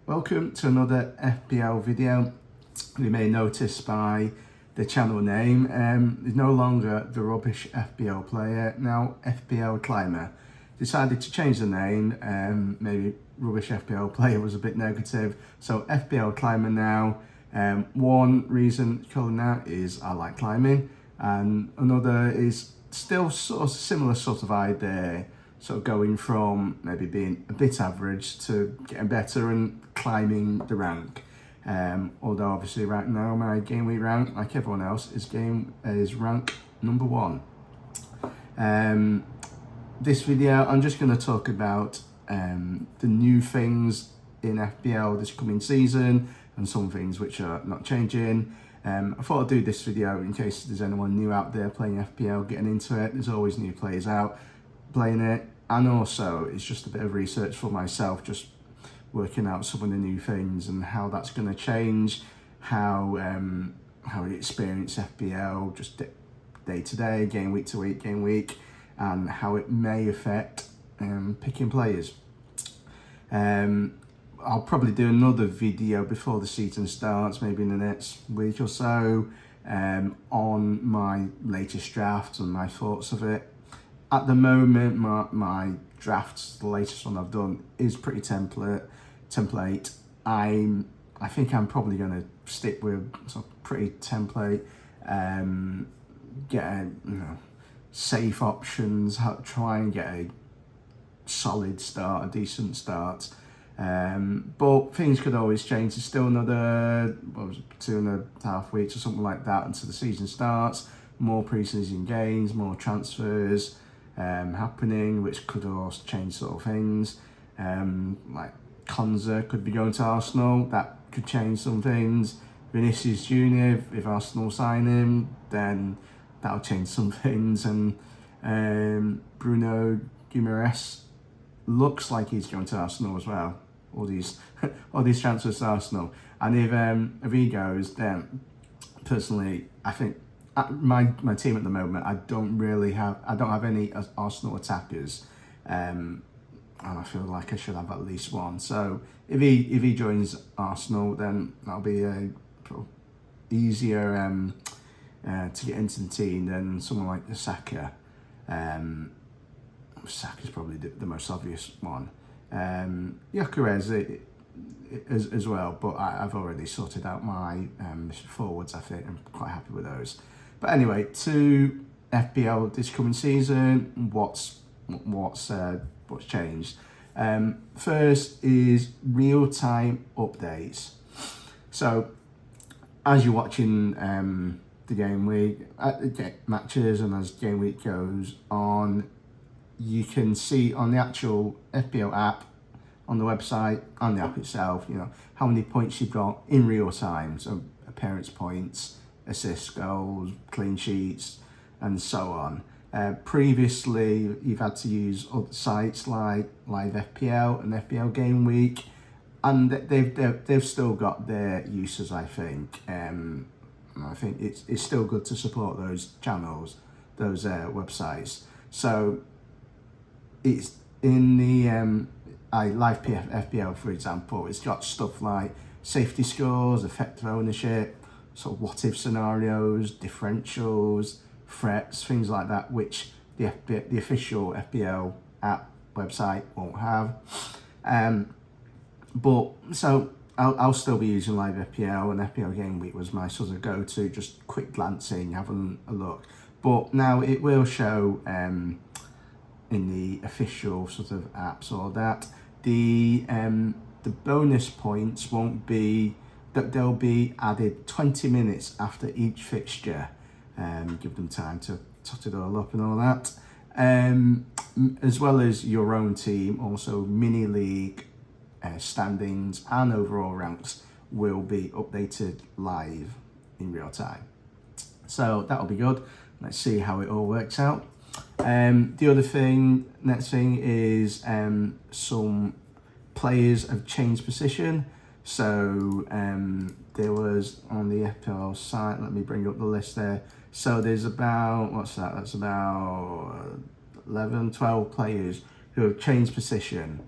Welcome to another FPL video. You may notice by the channel name, it's no longer the Rubbish FPL Player, now FPL Climber. Decided to change the name, maybe Rubbish FPL Player was a bit negative, so FPL Climber now. One reason calling that is I like climbing, and another is still sort of similar sort of idea. So going from maybe being a bit average to getting better and climbing the rank. Although obviously right now my game week rank, like everyone else, is rank number 1. This video I'm just going to talk about the new things in FPL this coming season and some things which are not changing. I thought I'd do this video in case there's anyone new out there playing FPL, getting into it. There's always new players out playing it. And also, it's just a bit of research for myself, just working out some of the new things and how that's going to change, how we experience FPL, just day to day, game week to week, and how it may affect picking players. I'll probably do another video before the season starts, maybe in the next week or so, on my latest draft and my thoughts of it. At the moment, my drafts, the latest one I've done, is pretty template. I think I'm probably going to stick with some pretty template. Get safe options. Try and get a solid start, a decent start. But things could always change. There's still another 2.5 weeks or something like that until the season starts. More pre-season games, more transfers happening, which could also change sort of things. Like Konza could be going to Arsenal, that could change some things. Vinicius Junior, if Arsenal sign him, then that'll change some things. And Bruno Guimaraes looks like he's going to Arsenal as well. All these transfers to Arsenal, and if he goes, then personally, I think my team at the moment, I don't have any Arsenal attackers, and I feel like I should have at least one. So if he joins Arsenal, then that'll be easier to get into the team than someone like the Saka. Saka's probably the most obvious one. Gyökeres as well, but I've already sorted out my forwards. I think I'm quite happy with those. But anyway, to FPL this coming season, what's changed? First is real-time updates. So as you're watching the game week matches, and as game week goes on, you can see on the actual FPL app, on the website, on the app itself, how many points you've got in real time. So appearance points, assists, goals, clean sheets, and so on. Previously, you've had to use other sites like Live FPL and FPL Game Week, and they've still got their uses, I think. I think it's still good to support those channels, those websites. So it's in the Live FPL, for example, it's got stuff like safety scores, effective ownership, sort of what-if scenarios, differentials, threats, things like that, which the official FPL app website won't have. But so I'll still be using Live FPL, and FPL Game Week was my sort of go-to, just quick glancing, having a look. But now it will show in the official sort of apps or that the bonus points won't be, that they'll be added 20 minutes after each fixture. Give them time to tot it all up and all that. As well as your own team, also mini league standings and overall ranks will be updated live in real time. So that'll be good. Let's see how it all works out. The other next thing is some players have changed position. So there was on the FPL site, let me bring up the list there. So there's about, that's about 11, 12 players who have changed position.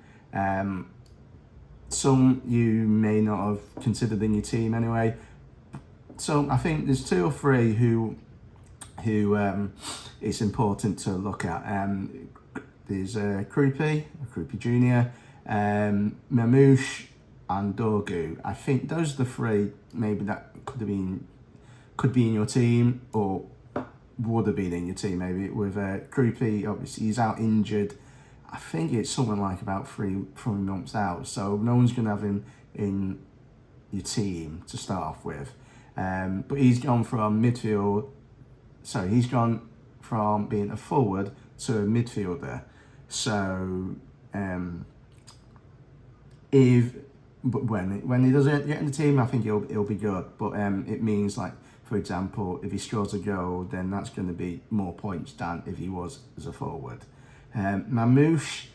some you may not have considered in your team anyway. So I think there's 2 or 3 who it's important to look at. There's Croupy Junior, Mamouche, and Dorgu. I think those are the 3 maybe that could be in your team, or would have been in your team maybe. With Croupy, obviously he's out injured. I think it's something like about 3 months out, so no one's going to have him in your team to start off with. But he's gone from he's gone from being a forward to a midfielder. So when he doesn't get in the team, I think he'll be good. But it means, like, for example, if he scores a goal, then that's going to be more points than if he was as a forward. Mamouche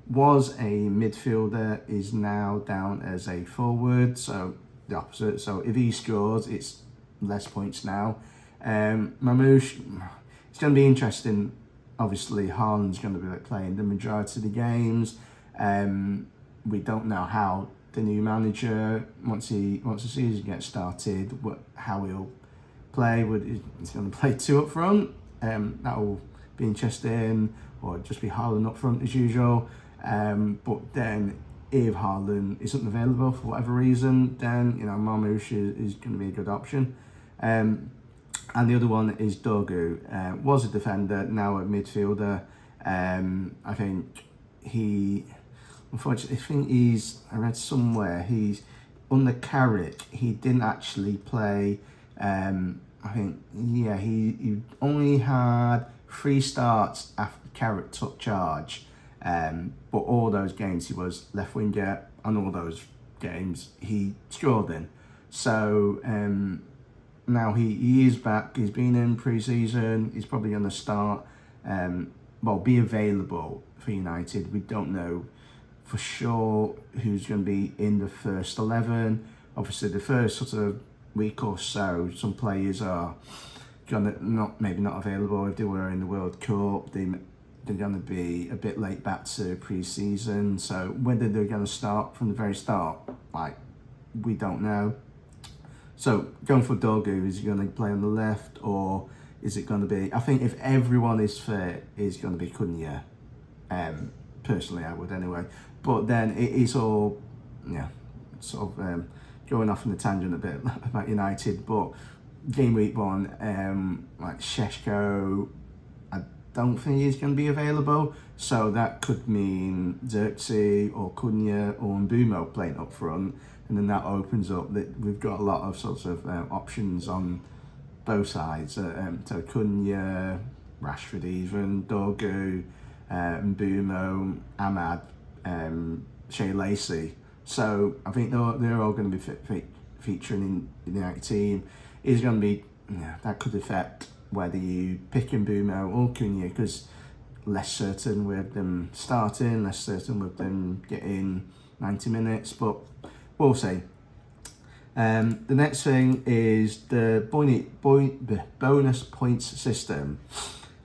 was a midfielder, is now down as a forward, so the opposite. So if he scores, it's less points now. Mamouche, it's going to be interesting. Obviously, Haaland's going to be playing the majority of the games. We don't know how the new manager, once the season gets started, how he'll play. He's going to play 2 up front. That will be interesting, or just be Haaland up front as usual. But then, if Haaland isn't available for whatever reason, then Mamouche is going to be a good option. And the other one is Dorgu. Was a defender, now a midfielder. I think unfortunately, I read somewhere, he's under Carrick, he didn't actually play. He only had 3 starts after Carrick took charge. But all those games he was left winger, and all those games he scored in. So now he is back. He's been in pre-season. He's probably going to start. Be available for United. We don't know for sure who's going to be in the first 11. Obviously, the first sort of week or so, some players are going to not available. If they were in the World Cup, they're going to be a bit late back to pre-season. So whether they're going to start from the very start, we don't know. So going for Dorgu, is he going to play on the left, or is it going to be? I think if everyone is fit, it's going to be Cunha. Personally, I would anyway. But then it's all, going off on a tangent a bit about United. But game week 1, Šeško, I don't think he's going to be available. So that could mean Xerxes or Cunha or Mbumo playing up front. And then that opens up that we've got a lot of sorts of options on both sides. So Cunha, Rashford even, Dorgu, Mbumo, Ahmad, Shea Lacey. So I think they're all going to be featuring in the United team. Is going to be, that could affect whether you pick Mbumo or Cunha, because less certain with them starting, less certain with them getting 90 minutes, but we'll see. The next thing is the bonus points system.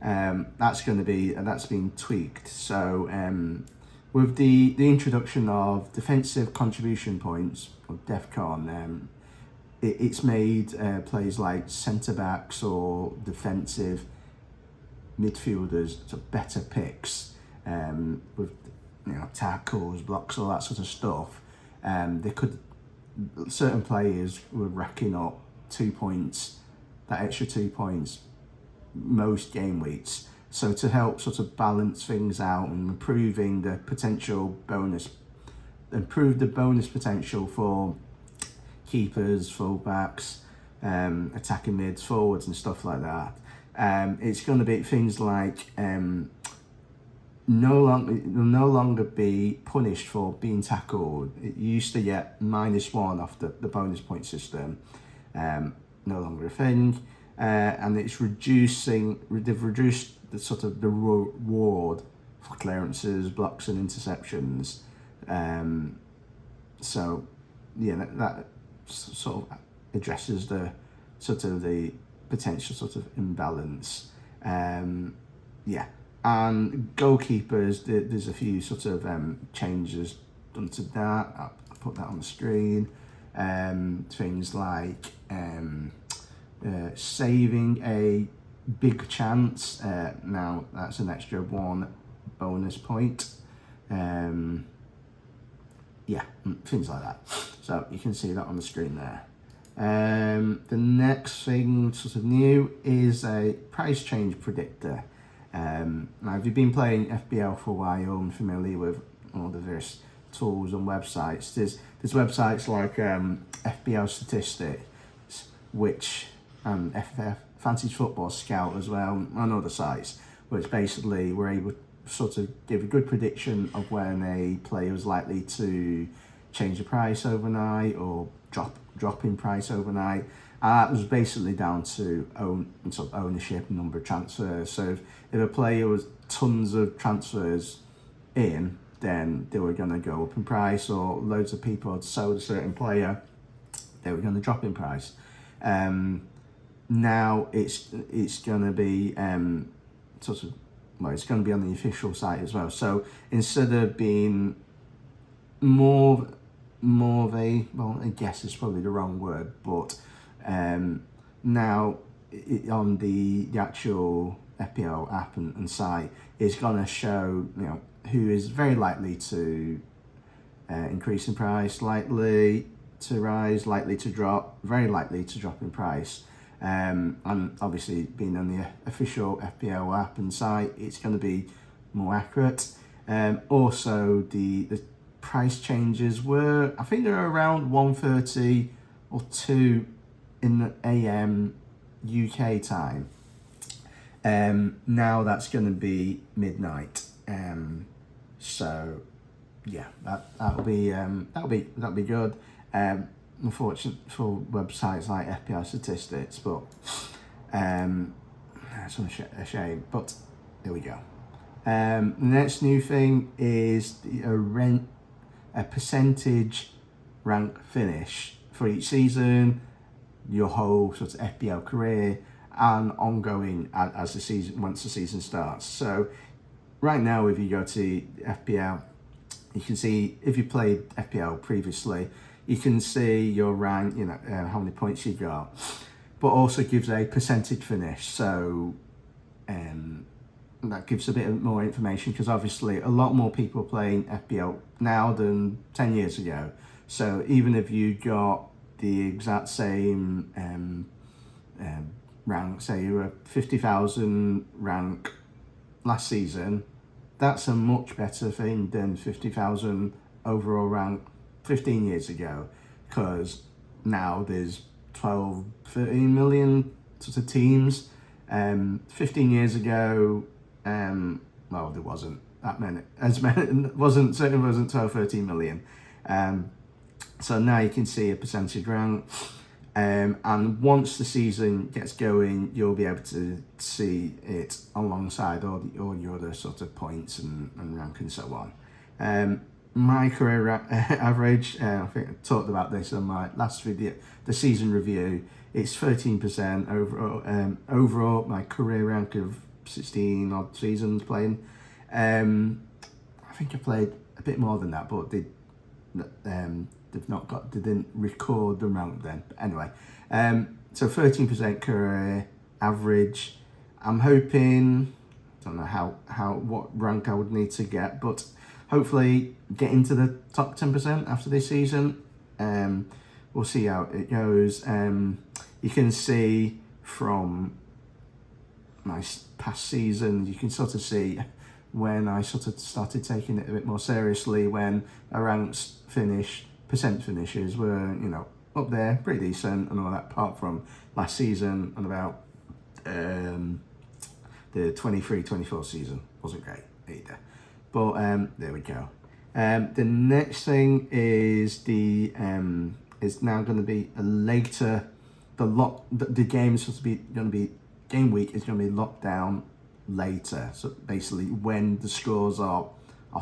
That's been tweaked. So with the introduction of defensive contribution points, or DEFCON, it's made players like centre backs or defensive midfielders better picks, with tackles, blocks, all that sort of stuff. Certain players were racking up 2 points, that extra 2 points most game weeks. So to help sort of balance things out and improve the bonus potential for keepers, fullbacks, attacking mids, forwards and stuff like that. It's going to be things like no longer be punished for being tackled. It used to get -1 off the bonus point system. No longer a thing. And it's they've reduced the sort of the reward for clearances, blocks and interceptions. That sort of addresses the potential sort of imbalance. And goalkeepers, there's a few sort of changes done to that. I'll put that on the screen. Things like saving a big chance. Now that's an extra 1 bonus point. Yeah, things like that. So you can see that on the screen there. The next thing sort of new is a price change predictor. Now, if you've been playing FPL for a while and familiar with all the various tools and websites, there's websites like FPL Statistics, which FF Fantasy Football Scout as well, and other sites, which basically we're able to sort of give a good prediction of when a player is likely to change the price overnight or drop in price overnight. That was basically down to ownership and number of transfers. So if a player was tons of transfers in, then they were going to go up in price, or loads of people had sold a certain player, they were going to drop in price. Now it's going to be it's going to be on the official site as well. So instead of being more of a, well, I guess it's probably the wrong word, but now on the actual FPL app and site, it's going to show, who is very likely to increase in price, likely to rise, likely to drop, very likely to drop in price. And obviously being on the official FPL app and site, it's going to be more accurate. Also, the price changes were, I think they're around 1:30 or 2 in the AM UK time. Now that's going to be midnight. So yeah, that'll be good. Unfortunate for websites like FPL Statistics, but it's a shame. But there we go. The next new thing is a percentage rank finish for each season, your whole sort of FPL career, and ongoing as once the season starts. So right now, if you go to FPL, you can see if you played FPL previously, you can see your rank, how many points you got, but also gives a percentage finish. So that gives a bit more information, because obviously a lot more people are playing FPL now than 10 years ago. So even if you got the exact same rank, say you were 50,000 rank last season, that's a much better thing than 50,000 overall rank 15 years ago, because now there's 12, 13 million sort of teams. 15 years ago, well, there wasn't that many, certainly wasn't 12, 13 million. So now you can see a percentage rank. And once the season gets going, you'll be able to see it alongside all your other sort of points and rank and so on. My career average, I think I talked about this on my last video, the season review, it's 13% overall. Overall, my career rank of 16 odd seasons playing. I think I played a bit more than that, but they didn't record the rank then. But anyway, so 13% career average. I'm hoping, don't know what rank I would need to get, but hopefully get into the top 10% after this season. We'll see how it goes. You can see from my past season, you can sort of see when I sort of started taking it a bit more seriously, when my ranks percent finishes were, up there, pretty decent and all that, apart from last season and about the 23-24 season. Wasn't great either. But there we go. The next thing is is now going to be a later. The game is supposed to be going to be game week is going to be locked down later. So basically, when the scores are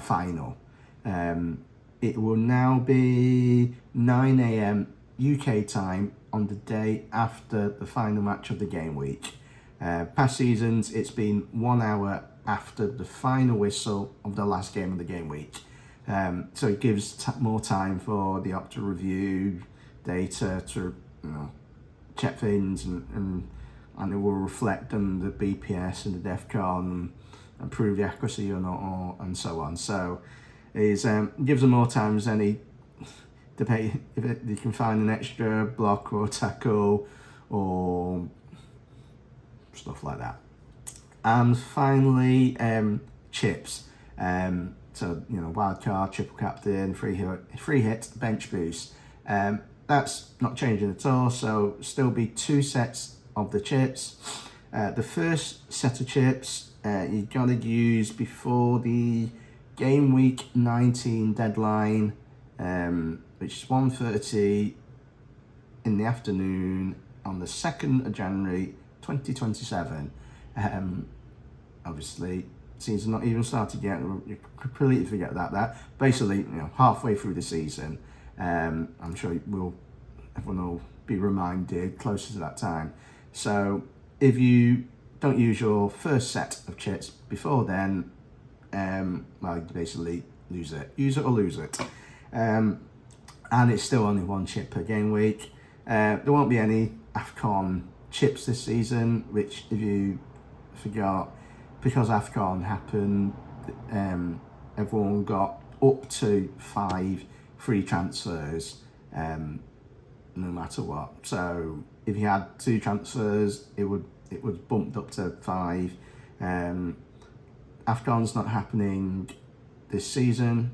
final, it will now be 9 a.m. UK time on the day after the final match of the game week. Past seasons, it's been 1 hour after the final whistle of the last game of the game week. So it gives more time for the app to review data, to check things, and it will reflect on the BPS and the DEFCON and prove the accuracy or not, and so on. So it gives them more time as any debate if you can find an extra block or tackle or stuff like that. And finally, chips. So wildcard, triple captain, free hit, bench boost. That's not changing at all. So still be 2 sets of the chips. The first set of chips you gotta use before the game week 19 deadline, which is 1:30 in the afternoon on the 2nd of January 2027. Obviously, season not even started yet. You completely forget that. Basically, halfway through the season. I'm sure everyone will be reminded closer to that time. So if you don't use your first set of chips before then, well, you basically lose it. Use it or lose it. And it's still only 1 chip per game week. There won't be any AFCON chips this season, which if you forgot, because AFCON happened, everyone got up to 5 free transfers, no matter what. So if you had 2 transfers, it was bumped up to 5. AFCON's not happening this season,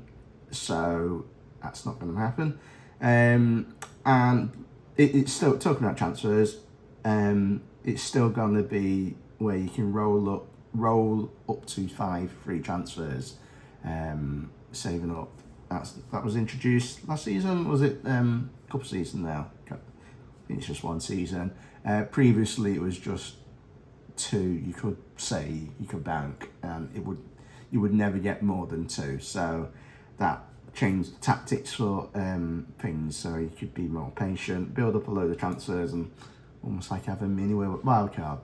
so that's not going to happen. And it's still, talking about transfers, it's still going to be where you can roll up to 5 free transfers, saving up. That was introduced last season. Was it a couple of seasons now? I think it's just 1 season. Previously, it was just 2. You could bank, and you would never get more than 2. So that changed tactics for things. So you could be more patient, build up a load of transfers, and almost like have a mini wildcard.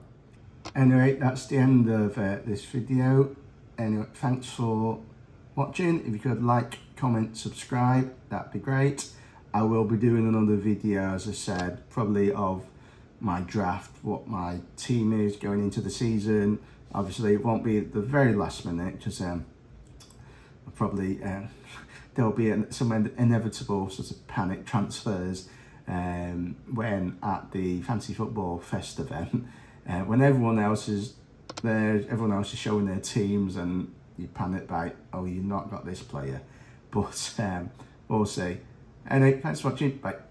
Anyway, that's the end of this video. Anyway, thanks for watching. If you could like, comment, subscribe, that'd be great. I will be doing another video, as I said, probably of my draft, what my team is going into the season. Obviously, it won't be at the very last minute, because probably there'll be some inevitable sort of panic transfers when at the Fantasy Football Fest event, when everyone else is showing their teams, and you panic by, oh, you've not got this player. But we'll see. Anyway, thanks for watching. Bye.